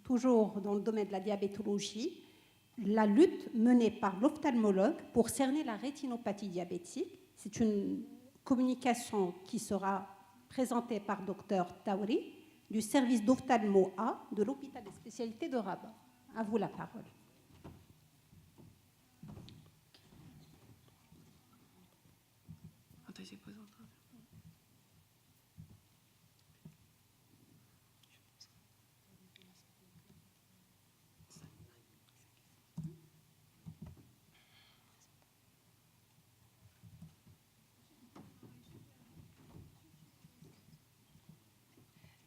toujours dans le domaine de la diabétologie, la lutte menée par l'ophtalmologue pour cerner la rétinopathie diabétique. C'est une communication qui sera présentée par Dr Taouri du service d'ophtalmo A de l'hôpital des spécialités de Rabat. À vous la parole.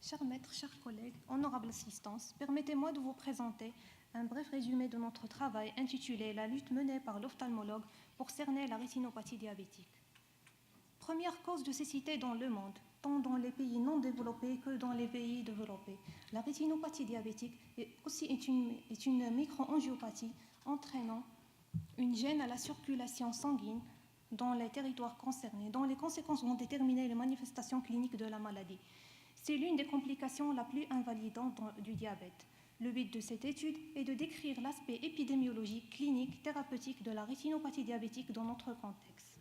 Chers maîtres, chers collègues, honorable assistance, permettez-moi de vous présenter un bref résumé de notre travail intitulé « La lutte menée par l'ophtalmologue pour cerner la rétinopathie diabétique ». Première cause de cécité dans le monde, tant dans les pays non développés que dans les pays développés. La rétinopathie diabétique est une microangiopathie entraînant une gêne à la circulation sanguine dans les territoires concernés, dont les conséquences vont déterminer les manifestations cliniques de la maladie. C'est l'une des complications la plus invalidantes du diabète. Le but de cette étude est de décrire l'aspect épidémiologique, clinique, thérapeutique de la rétinopathie diabétique dans notre contexte.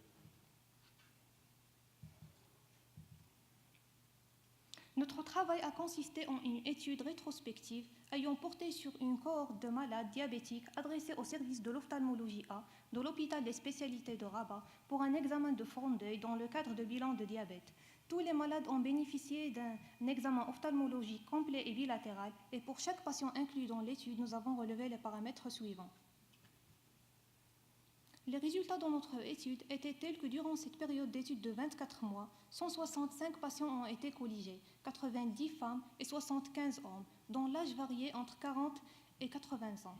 Notre travail a consisté en une étude rétrospective ayant porté sur une cohorte de malades diabétiques adressés au service de l'ophtalmologie A de l'hôpital des spécialités de Rabat pour un examen de front d'œil dans le cadre de bilan de diabète. Tous les malades ont bénéficié d'un examen ophtalmologique complet et bilatéral et pour chaque patient inclus dans l'étude, nous avons relevé les paramètres suivants. Les résultats de notre étude étaient tels que durant cette période d'étude de 24 mois, 165 patients ont été colligés, 90 femmes et 75 hommes, dont l'âge variait entre 40 et 80 ans.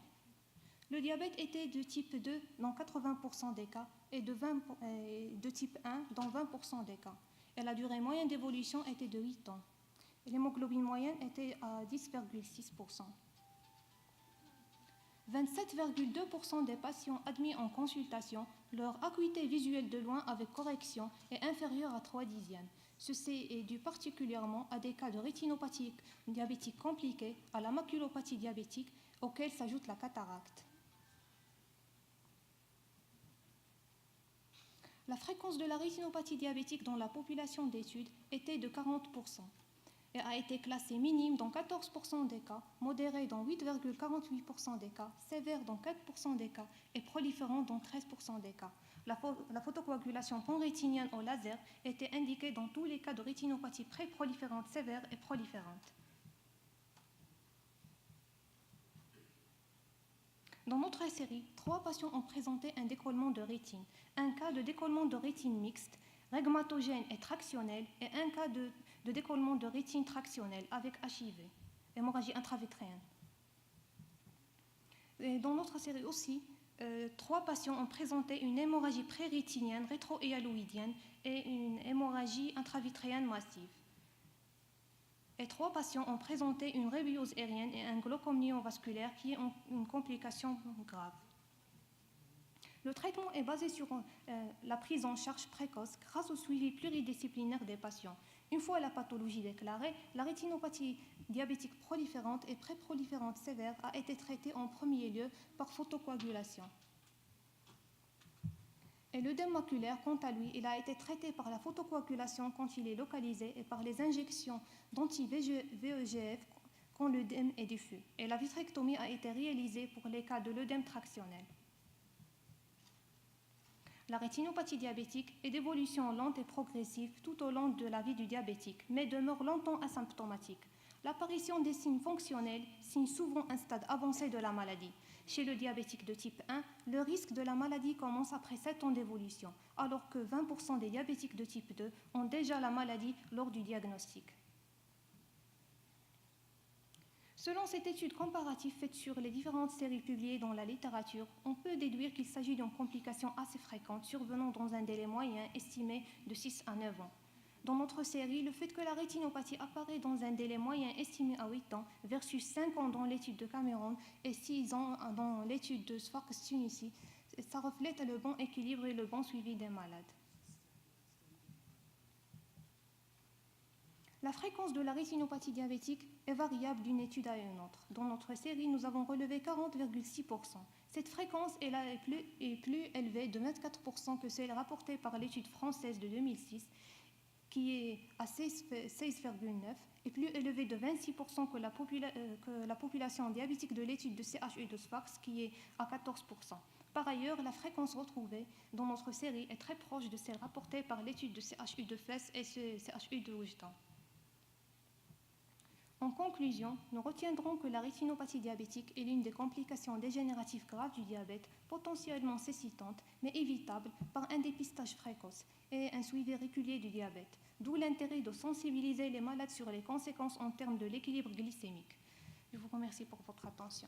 Le diabète était de type 2 dans 80% des cas et de type 1 dans 20% des cas. Et la durée moyenne d'évolution était de 8 ans. L'hémoglobine moyenne était à 10,6%. 27,2% des patients admis en consultation, leur acuité visuelle de loin avec correction est inférieure à 3/10. Ceci est dû particulièrement à des cas de rétinopathie diabétique compliquée, à la maculopathie diabétique, auquel s'ajoute la cataracte. La fréquence de la rétinopathie diabétique dans la population d'études était de 40% et a été classée minime dans 14% des cas, modérée dans 8,48% des cas, sévère dans 4% des cas et proliférante dans 13% des cas. La photocoagulation panrétinienne au laser était indiquée dans tous les cas de rétinopathie pré-proliférante sévère et proliférante. Dans notre série, 3 patients ont présenté un décollement de rétine, un cas de décollement de rétine mixte, régmatogène et tractionnel, et un cas de décollement de rétine tractionnelle avec HIV, hémorragie intravitréenne. Et dans notre série aussi, 3 patients ont présenté une hémorragie prérétinienne rétro-hyaloïdienne et une hémorragie intravitréenne massive. Et 3 patients ont présenté une rébiose aérienne et un glaucome néovasculaire qui est une complication grave. Le traitement est basé sur la prise en charge précoce grâce au suivi pluridisciplinaire des patients. Une fois la pathologie déclarée, la rétinopathie diabétique proliférante et pré-proliférante sévère a été traitée en premier lieu par photocoagulation. Et l'œdème maculaire, quant à lui, il a été traité par la photocoagulation quand il est localisé et par les injections d'anti-VEGF quand l'œdème est diffus. Et la vitrectomie a été réalisée pour les cas de l'œdème tractionnel. La rétinopathie diabétique est d'évolution lente et progressive tout au long de la vie du diabétique, mais demeure longtemps asymptomatique. L'apparition des signes fonctionnels signe souvent un stade avancé de la maladie. Chez le diabétique de type 1, le risque de la maladie commence après 7 ans d'évolution, alors que 20% des diabétiques de type 2 ont déjà la maladie lors du diagnostic. Selon cette étude comparative faite sur les différentes séries publiées dans la littérature, on peut déduire qu'il s'agit d'une complication assez fréquente survenant dans un délai moyen estimé de 6 à 9 ans. Dans notre série, le fait que la rétinopathie apparaît dans un délai moyen estimé à 8 ans versus 5 ans dans l'étude de Cameron et 6 ans dans l'étude de Sfax-Tunissi, ça reflète le bon équilibre et le bon suivi des malades. La fréquence de la rétinopathie diabétique est variable d'une étude à une autre. Dans notre série, nous avons relevé 40,6%. Cette fréquence est plus élevée de 24% que celle rapportée par l'étude française de 2006, qui est à 16,9%, et plus élevée de 26% que la population diabétique de l'étude de CHU de Sfax, qui est à 14%. Par ailleurs, la fréquence retrouvée dans notre série est très proche de celle rapportée par l'étude de CHU de Fès et CHU de Oujda. En conclusion, nous retiendrons que la rétinopathie diabétique est l'une des complications dégénératives graves du diabète, potentiellement cécitantes, mais évitables par un dépistage précoce et un suivi régulier du diabète, d'où l'intérêt de sensibiliser les malades sur les conséquences en termes de l'équilibre glycémique. Je vous remercie pour votre attention.